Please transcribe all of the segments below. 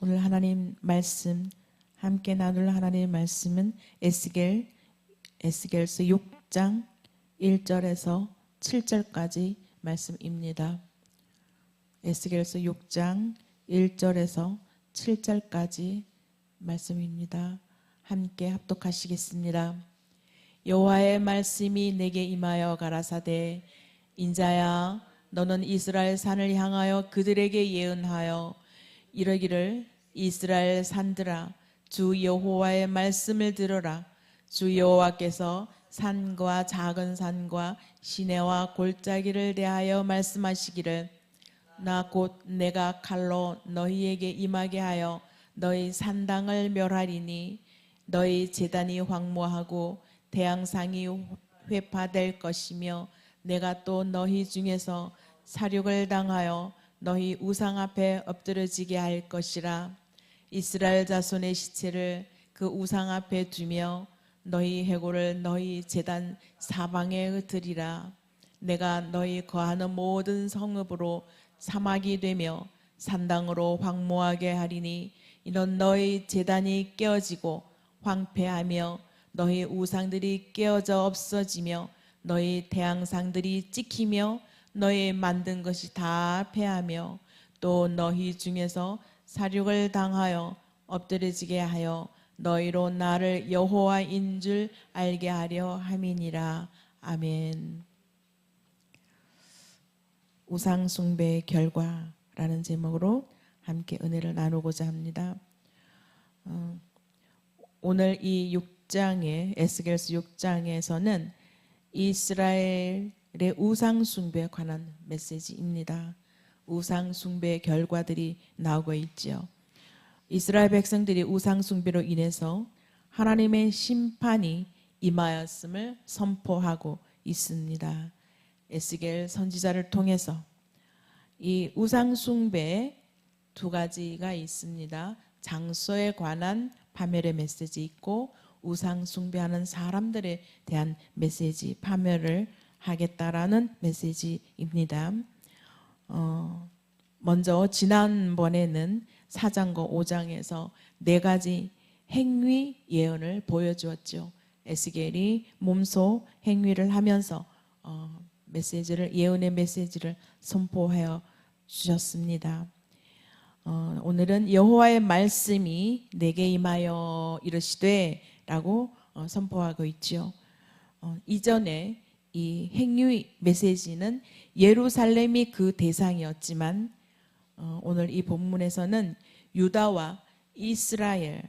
오늘 하나님 말씀 함께 나눌 하나님의 말씀은 에스겔서 6장 1절에서 7절까지 말씀입니다. 에스겔서 6장 1절에서 7절까지 말씀입니다. 함께 합독하시겠습니다. 여호와의 말씀이 내게 임하여 가라사대 인자야 너는 이스라엘 산을 향하여 그들에게 예언하여 이르기를 이스라엘 산들아 주 여호와의 말씀을 들으라. 주 여호와께서 산과 작은 산과 시내와 골짜기를 대하여 말씀하시기를 나 곧 내가 칼로 너희에게 임하게 하여 너희 산당을 멸하리니 너희 제단이 황무하고 대항상이 회파될 것이며 내가 또 너희 중에서 사륙을 당하여 너희 우상 앞에 엎드러지게 할 것이라. 이스라엘 자손의 시체를 그 우상 앞에 두며 너희 해골을 너희 제단 사방에 흩으리라. 내가 너희 거하는 모든 성읍으로 사막이 되며 산당으로 황무하게 하리니 이는 너희 제단이 깨어지고 황폐하며 너희 우상들이 깨어져 없어지며 너희 대항상들이 찍히며 너희 만든 것이 다 패하며 또 너희 중에서 사륙을 당하여 엎드러지게 하여 너희로 나를 여호와인 줄 알게 하려 함이니라. 아멘. 우상 숭배의 결과라는 제목으로 함께 은혜를 나누고자 합니다. 오늘 이 6장의 에스겔서 6장에서는 이스라엘의 우상 숭배에 관한 메시지입니다. 우상 숭배의 결과들이 나오고 있지요. 이스라엘 백성들이 우상 숭배로 인해서 하나님의 심판이 임하였음을 선포하고 있습니다. 에스겔 선지자를 통해서 이 우상 숭배에 두 가지가 있습니다. 장소에 관한 파멸의 메시지 있고 우상 숭배하는 사람들에 대한 메시지, 파멸을 하겠다라는 메시지입니다. 먼저 지난번에는 4장과 5장에서 네 가지 행위 예언을 보여주었죠. 에스겔이 몸소 행위를 하면서 예언의 메시지를 선포하여 주셨습니다. 오늘은 여호와의 말씀이 내게 임하여 이르시되 라고 선포하고 있죠. 이전에 이 행위 메시지는 예루살렘이 그 대상이었지만 오늘 이 본문에서는 유다와 이스라엘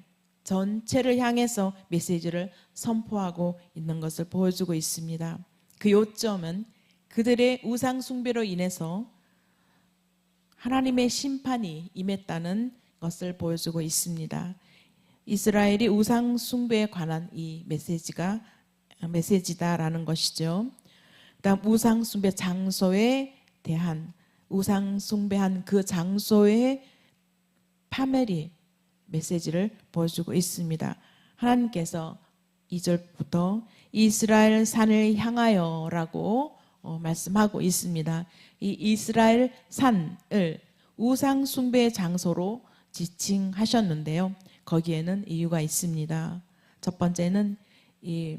전체를 향해서 메시지를 선포하고 있는 것을 보여주고 있습니다. 그 요점은 그들의 우상 숭배로 인해서 하나님의 심판이 임했다는 것을 보여주고 있습니다. 이스라엘이 우상 숭배에 관한 이 메시지다라는 것이죠. 그다음 우상 숭배 장소에 대한 우상 숭배한 그 장소의 파멸이 메시지를 보여주고 있습니다. 하나님께서 2절부터 이스라엘 산을 향하여라고 말씀하고 있습니다. 이 이스라엘 산을 우상 숭배의 장소로 지칭하셨는데요. 거기에는 이유가 있습니다. 첫 번째는 이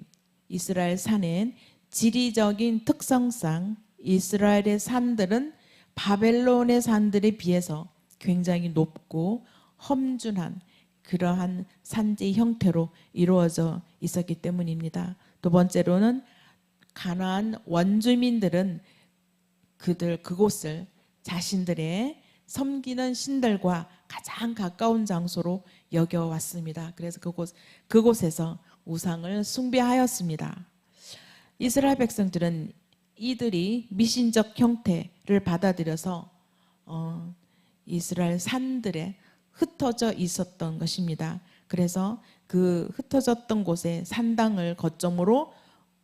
이스라엘 산의 지리적인 특성상 이스라엘의 산들은 바벨론의 산들에 비해서 굉장히 높고 험준한 그러한 산지 형태로 이루어져 있었기 때문입니다. 두 번째로는 가나안 원주민들은 그곳을 자신들의 섬기는 신들과 가장 가까운 장소로 여겨왔습니다. 그래서 그곳에서 우상을 숭배하였습니다. 이스라엘 백성들은 이들이 미신적 형태를 받아들여서 이스라엘 산들에 흩어져 있었던 것입니다. 그래서 그 흩어졌던 곳에 산당을 거점으로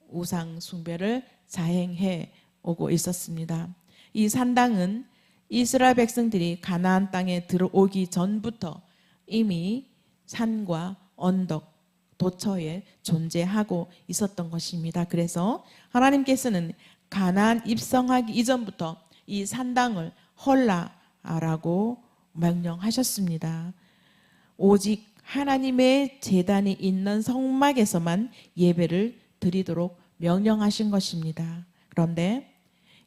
우상 숭배를 자행해 오고 있었습니다. 이 산당은 이스라엘 백성들이 가나안 땅에 들어오기 전부터 이미 산과 언덕, 도처에 존재하고 있었던 것입니다. 그래서 하나님께서는 가나안 입성하기 이전부터 이 산당을 헐라라고 명령하셨습니다. 오직 하나님의 제단이 있는 성막에서만 예배를 드리도록 명령하신 것입니다. 그런데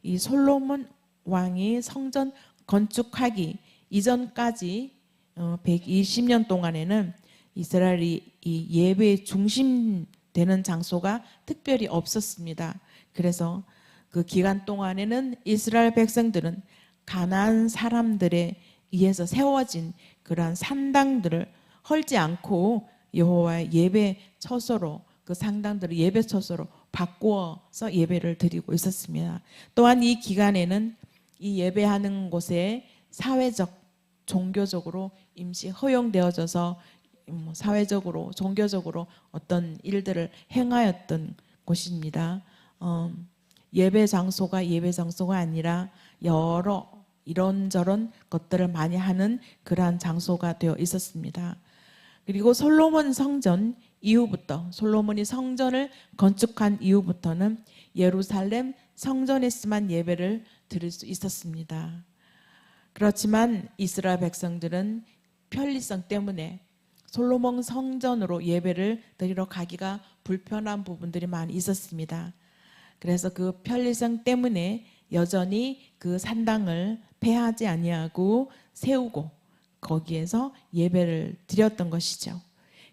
이 솔로몬 왕이 성전 건축하기 이전까지 120년 동안에는 이스라엘이 이 예배의 중심 되는 장소가 특별히 없었습니다. 그래서 그 기간 동안에는 이스라엘 백성들은 가나안 사람들에 의해서 세워진 그러한 산당들을 헐지 않고 여호와의 예배 처소로 그 상당들을 예배 처소로 바꾸어서 예배를 드리고 있었습니다. 또한 이 기간에는 이 예배하는 곳에 사회적, 종교적으로 임시 허용되어져서 사회적으로, 종교적으로 어떤 일들을 행하였던 곳입니다. 예배 장소가 아니라 여러 이런저런 것들을 많이 하는 그러한 장소가 되어 있었습니다. 그리고 솔로몬 성전 이후부터, 솔로몬이 성전을 건축한 이후부터는 예루살렘 성전에서만 예배를 드릴 수 있었습니다. 그렇지만 이스라엘 백성들은 편리성 때문에 솔로몬 성전으로 예배를 드리러 가기가 불편한 부분들이 많이 있었습니다. 그래서 그 편리성 때문에 여전히 그 산당을 폐하지 아니하고 세우고 거기에서 예배를 드렸던 것이죠.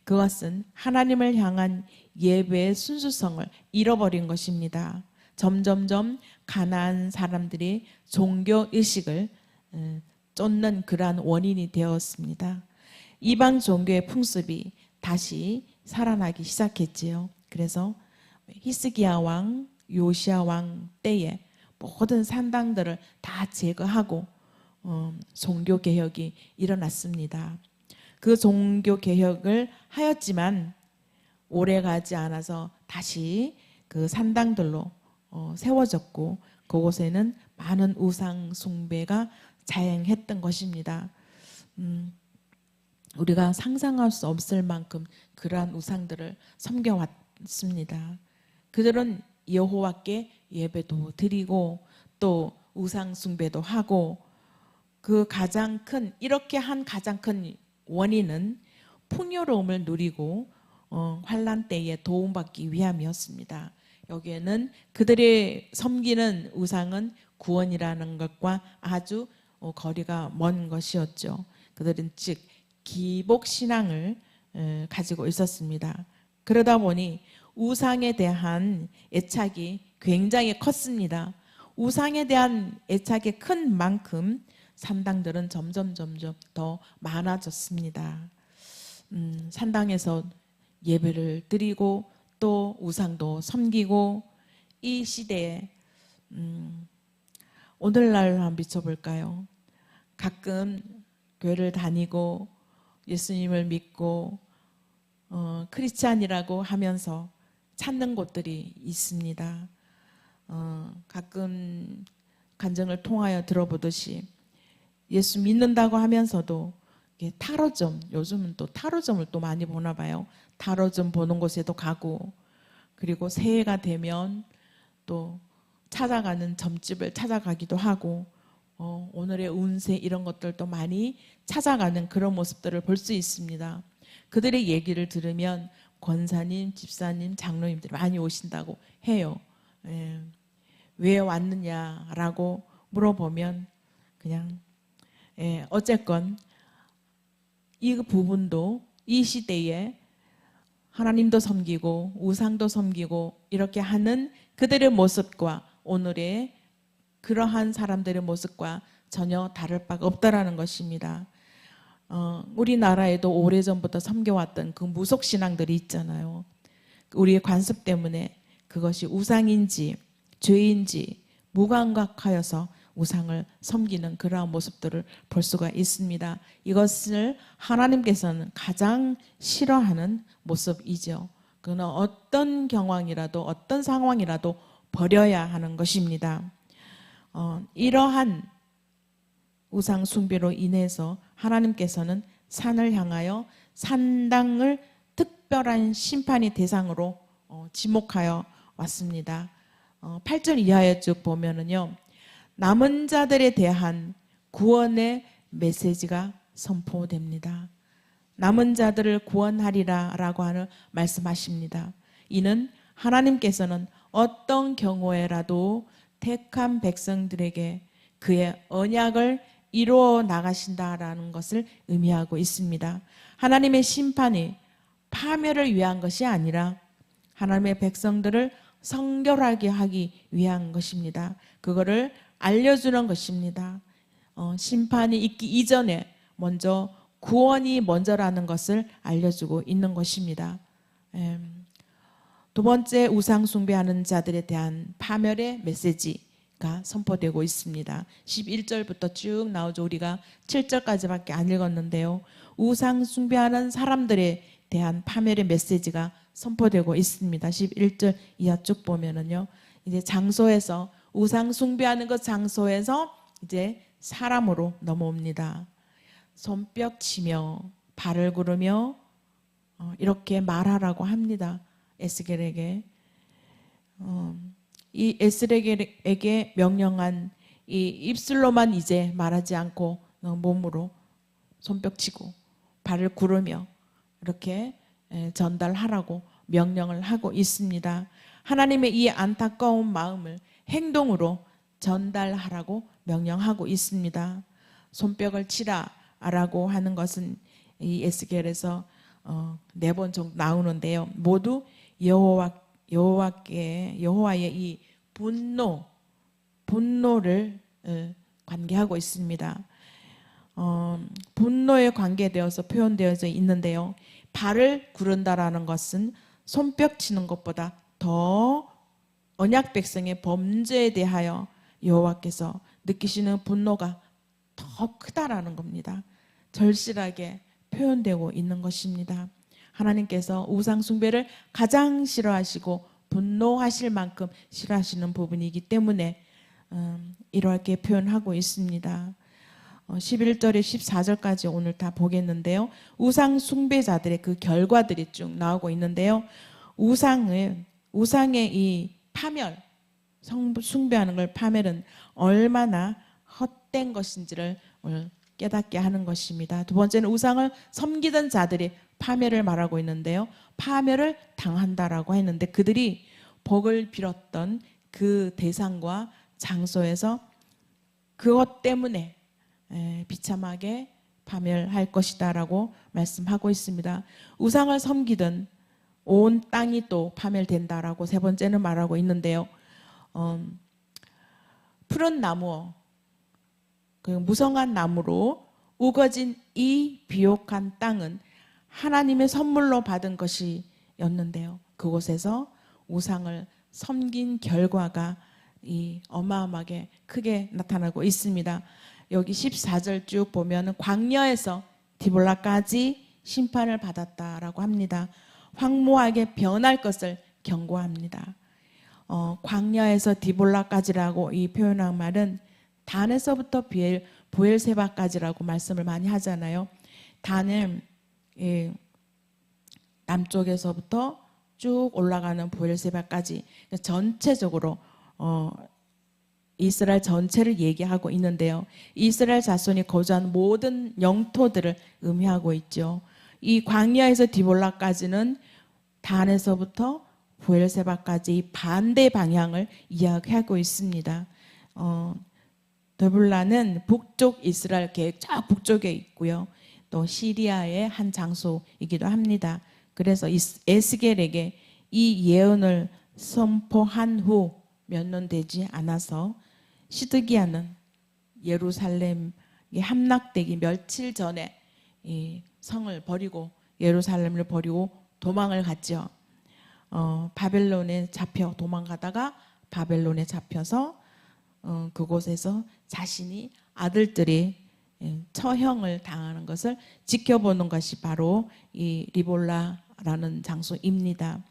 그것은 하나님을 향한 예배의 순수성을 잃어버린 것입니다. 점점점 가나안 사람들이 종교의식을 쫓는 그러한 원인이 되었습니다. 이방 종교의 풍습이 다시 살아나기 시작했지요. 그래서 히스기야 왕, 요시야 왕 때에 모든 산당들을 다 제거하고 종교개혁이 일어났습니다. 그 종교개혁을 하였지만 오래가지 않아서 다시 그 산당들로 세워졌고 그곳에는 많은 우상 숭배가 자행했던 것입니다. 우리가 상상할 수 없을 만큼 그러한 우상들을 섬겨왔습니다. 그들은 여호와께 예배도 드리고 또 우상 숭배도 하고 그 이렇게 한 가장 큰 원인은 풍요로움을 누리고 환난 때에 도움받기 위함이었습니다. 여기에는 그들의 섬기는 우상은 구원이라는 것과 아주 거리가 먼 것이었죠. 그들은 즉 기복신앙을 가지고 있었습니다. 그러다 보니 우상에 대한 애착이 굉장히 컸습니다. 우상에 대한 애착이 큰 만큼 산당들은 점점 더 많아졌습니다. 산당에서 예배를 드리고 또 우상도 섬기고 이 시대에 오늘날 한번 비춰볼까요? 가끔 교회를 다니고 예수님을 믿고 크리스찬이라고 하면서 찾는 곳들이 있습니다. 가끔 간증을 통하여 들어보듯이 예수 믿는다고 하면서도 타로점, 요즘은 또 타로점을 또 많이 보나 봐요. 타로점 보는 곳에도 가고 그리고 새해가 되면 또 찾아가는 점집을 찾아가기도 하고 오늘의 운세 이런 것들도 많이 찾아가는 그런 모습들을 볼 수 있습니다. 그들의 얘기를 들으면 권사님, 집사님, 장로님들이 많이 오신다고 해요. 왜 왔느냐라고 물어보면 그냥 어쨌건 이 부분도 이 시대에 하나님도 섬기고 우상도 섬기고 이렇게 하는 그들의 모습과 오늘의 그러한 사람들의 모습과 전혀 다를 바가 없다라는 것입니다. 우리나라에도 오래전부터 섬겨왔던 그 무속신앙들이 있잖아요. 우리의 관습 때문에 그것이 우상인지 죄인지 무감각하여서 우상을 섬기는 그러한 모습들을 볼 수가 있습니다. 이것을 하나님께서는 가장 싫어하는 모습이죠. 그는 어떤 경황이라도 어떤 상황이라도 버려야 하는 것입니다. 이러한 우상 숭배로 인해서 하나님께서는 산을 향하여 산당을 특별한 심판의 대상으로 지목하여 왔습니다. 8절 이하에 쭉 보면은요, 남은 자들에 대한 구원의 메시지가 선포됩니다. 남은 자들을 구원하리라 라고 하는 말씀하십니다. 이는 하나님께서는 어떤 경우에라도 택한 백성들에게 그의 언약을 이루어 나가신다라는 것을 의미하고 있습니다. 하나님의 심판이 파멸을 위한 것이 아니라 하나님의 백성들을 성결하게 하기 위한 것입니다. 그거를 알려주는 것입니다. 심판이 있기 이전에 먼저 구원이 먼저라는 것을 알려주고 있는 것입니다. 두 번째, 우상 숭배하는 자들에 대한 파멸의 메시지가 선포되고 있습니다. 11절부터 쭉 나오죠. 우리가 7절까지밖에 안 읽었는데요. 우상 숭배하는 사람들에 대한 파멸의 메시지가 선포되고 있습니다. 11절 이하 쭉 보면은요. 이제 장소에서 우상 숭배하는 그 장소에서 이제 사람으로 넘어옵니다. 손뼉 치며 발을 구르며 이렇게 말하라고 합니다. 에스겔에게. 이 에스겔에게 명령한 이 입술로만 이제 말하지 않고 몸으로 손뼉 치고 발을 구르며 이렇게 전달하라고 명령을 하고 있습니다. 하나님의 이 안타까운 마음을 행동으로 전달하라고 명령하고 있습니다. 손뼉을 치라라고 하는 것은 이 에스겔에서 4번 정도 나오는데요. 모두 여호와의 이 분노를 관계하고 있습니다. 분노에 관계되어서 표현되어져 있는데요. 발을 구른다라는 것은 손뼉 치는 것보다 더 언약 백성의 범죄에 대하여 여호와께서 느끼시는 분노가 더 크다라는 겁니다. 절실하게 표현되고 있는 것입니다. 하나님께서 우상 숭배를 가장 싫어하시고 분노하실 만큼 싫어하시는 부분이기 때문에 이렇게 표현하고 있습니다. 11절에 14절까지 오늘 다 보겠는데요. 우상 숭배자들의 그 결과들이 쭉 나오고 있는데요. 우상의 이 파멸, 숭배하는 걸 파멸은 얼마나 헛된 것인지를 오늘 깨닫게 하는 것입니다. 두 번째는 우상을 섬기던 자들이 파멸을 말하고 있는데요. 파멸을 당한다라고 했는데 그들이 복을 빌었던 그 대상과 장소에서 그것 때문에 비참하게 파멸할 것이다라고 말씀하고 있습니다. 우상을 섬기던 온 땅이 또 파멸된다라고 세 번째는 말하고 있는데요. 푸른 나무, 그 무성한 나무로 우거진 이 비옥한 땅은 하나님의 선물로 받은 것이었는데요. 그곳에서 우상을 섬긴 결과가 이 어마어마하게 크게 나타나고 있습니다. 여기 14절 쭉 보면 광야에서 디볼라까지 심판을 받았다라고 합니다. 황무하게 변할 것을 경고합니다. 광야에서 디볼라까지라고 이 표현한 말은 단에서부터 부엘세바까지라고 말씀을 많이 하잖아요. 단은 남쪽에서부터 쭉 올라가는 부엘세바까지 전체적으로 이스라엘 전체를 얘기하고 있는데요. 이스라엘 자손이 거주한 모든 영토들을 의미하고 있죠. 이 광야에서 디볼라까지는 단에서부터 부엘세바까지 반대 방향을 이야기하고 있습니다. 드볼라는 북쪽 이스라엘 계획 저 북쪽에 있고요. 또 시리아의 한 장소이기도 합니다. 그래서 에스겔에게 이 예언을 선포한 후 몇 년 되지 않아서 시드기야는 예루살렘에 함락되기 며칠 전에 이 성을 버리고 예루살렘을 버리고 도망을 갔죠. 바벨론에 잡혀 도망가다가 바벨론에 잡혀서 그곳에서 자신이 아들들이 처형을 당하는 것을 지켜보는 것이 바로 이 리볼라라는 장소입니다.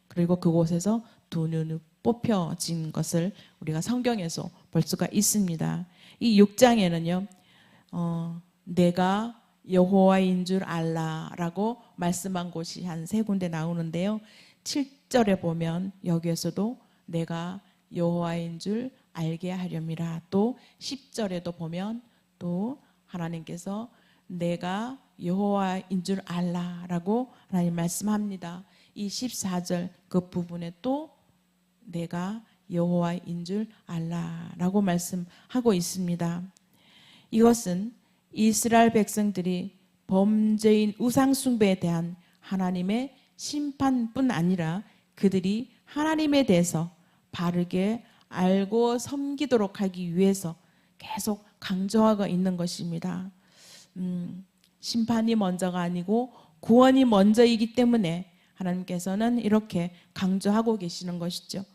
그리고 그곳에서 두 눈이 뽑혀진 것을 우리가 성경에서 볼 수가 있습니다. 이 6장에는요. 내가 여호와인 줄 알라라고 말씀한 곳이 한 3군데 나오는데요. 7절에 보면 여기에서도 내가 여호와인 줄 알게 하렴이라. 또 10절에도 보면 또 하나님께서 내가 여호와인 줄 알라라고 하나님 말씀합니다. 이 14절 그 부분에 또 내가 여호와인 줄 알라라고 말씀하고 있습니다. 이것은 이스라엘 백성들이 범죄인 우상 숭배에 대한 하나님의 심판뿐 아니라 그들이 하나님에 대해서 바르게 알고 섬기도록 하기 위해서 계속 강조하고 있는 것입니다. 심판이 먼저가 아니고 구원이 먼저이기 때문에 하나님께서는 이렇게 강조하고 계시는 것이죠.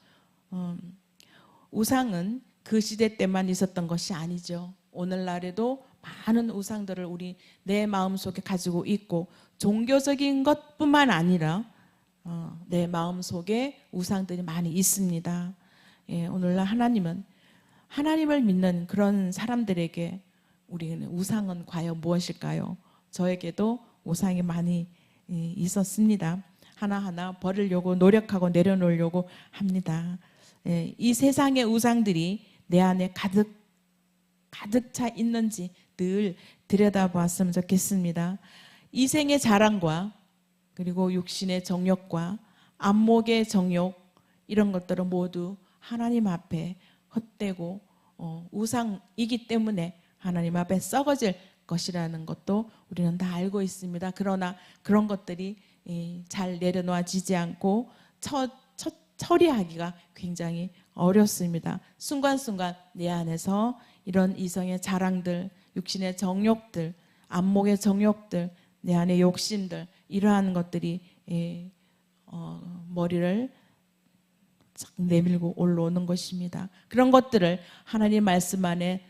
우상은 그 시대 때만 있었던 것이 아니죠. 오늘날에도 많은 우상들을 우리 내 마음속에 가지고 있고 종교적인 것뿐만 아니라 내 마음속에 우상들이 많이 있습니다. 예, 오늘날 하나님은 하나님을 믿는 그런 사람들에게 우리는 우상은 과연 무엇일까요? 저에게도 우상이 많이 있었습니다. 하나하나 버리려고 노력하고 내려놓으려고 합니다. 예, 이 세상의 우상들이 내 안에 가득 차 있는지 늘 들여다보았으면 좋겠습니다. 이생의 자랑과 그리고 육신의 정욕과 안목의 정욕 이런 것들은 모두 하나님 앞에 헛되고 우상이기 때문에 하나님 앞에 썩어질 것이라는 것도 우리는 다 알고 있습니다. 그러나 그런 것들이 잘 내려놓아지지 않고 처리하기가 굉장히 어렵습니다. 순간순간 내 안에서 이런 이성의 자랑들, 육신의 정욕들, 안목의 정욕들, 내 안의 욕심들 이러한 것들이 머리를 쫙 내밀고 올라오는 것입니다. 그런 것들을 하나님 말씀 안에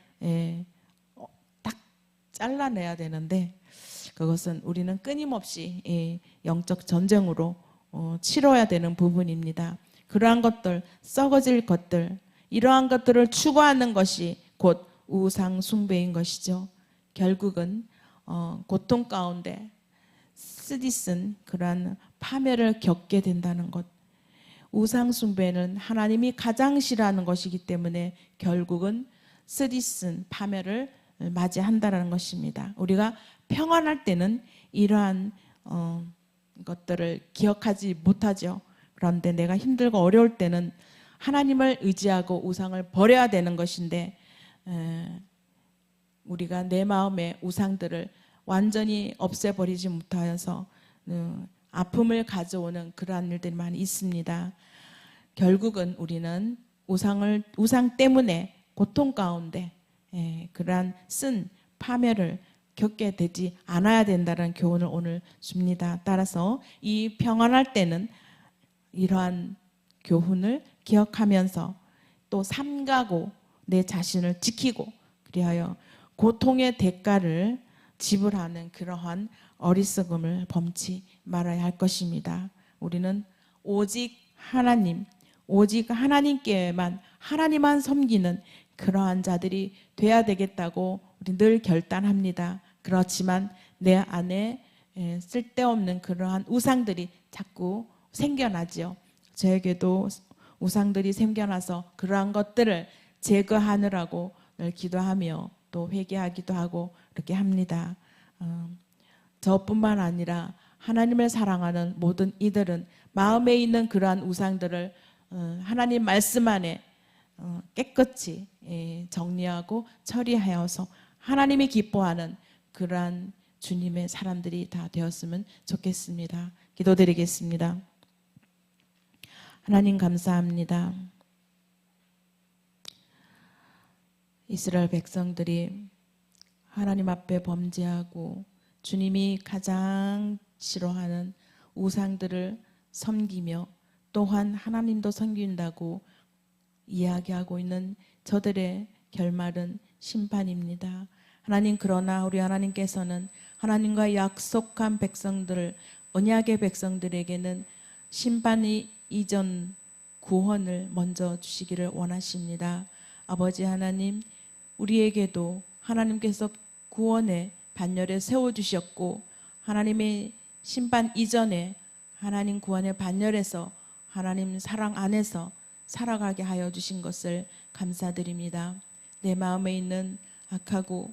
딱 잘라내야 되는데 그것은 우리는 끊임없이 영적 전쟁으로 치러야 되는 부분입니다. 그러한 것들, 썩어질 것들, 이러한 것들을 추구하는 것이 곧 우상 숭배인 것이죠. 결국은 고통 가운데 쓰디쓴 그러한 파멸을 겪게 된다는 것. 우상 숭배는 하나님이 가장 싫어하는 것이기 때문에 결국은 쓰디쓴 파멸을 맞이한다는 것입니다. 우리가 평안할 때는 이러한 것들을 기억하지 못하죠. 그런데 내가 힘들고 어려울 때는 하나님을 의지하고 우상을 버려야 되는 것인데 우리가 내 마음의 우상들을 완전히 없애버리지 못하여서 아픔을 가져오는 그러한 일들이 많이 있습니다. 결국은 우리는 우상 때문에 고통 가운데 그러한 쓴 파멸을 겪게 되지 않아야 된다는 교훈을 오늘 줍니다. 따라서 이 평안할 때는 이러한 교훈을 기억하면서 또 삼가고 내 자신을 지키고 그리하여 고통의 대가를 지불하는 그러한 어리석음을 범치 말아야 할 것입니다. 우리는 오직 하나님께만 하나님만 섬기는 그러한 자들이 돼야 되겠다고 우리 늘 결단합니다. 그렇지만 내 안에 쓸데없는 그러한 우상들이 자꾸 생겨나지요. 저에게도 우상들이 생겨나서 그러한 것들을 제거하느라고 늘 기도하며 또 회개하기도 하고 그렇게 합니다. 저뿐만 아니라 하나님을 사랑하는 모든 이들은 마음에 있는 그러한 우상들을 하나님 말씀 안에 깨끗이 정리하고 처리하여서 하나님이 기뻐하는 그러한 주님의 사람들이 다 되었으면 좋겠습니다. 기도드리겠습니다. 하나님 감사합니다. 이스라엘 백성들이 하나님 앞에 범죄하고 주님이 가장 싫어하는 우상들을 섬기며 또한 하나님도 섬긴다고 이야기하고 있는 저들의 결말은 심판입니다. 하나님, 그러나 우리 하나님께서는 하나님과 약속한 백성들, 언약의 백성들에게는 심판이 이전 구원을 먼저 주시기를 원하십니다. 아버지 하나님, 우리에게도 하나님께서 구원의 반열에 세워주셨고 하나님의 심판 이전에 하나님 구원의 반열에서 하나님 사랑 안에서 살아가게 하여 주신 것을 감사드립니다. 내 마음에 있는 악하고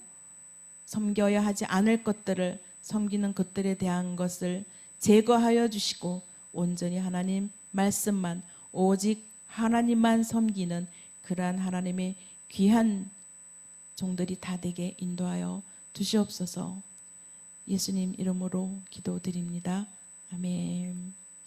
섬겨야 하지 않을 것들을 섬기는 것들에 대한 것을 제거하여 주시고 온전히 하나님 말씀만 오직 하나님만 섬기는 그러한 하나님의 귀한 종들이 다 되게 인도하여 주시옵소서. 예수님 이름으로 기도드립니다. 아멘.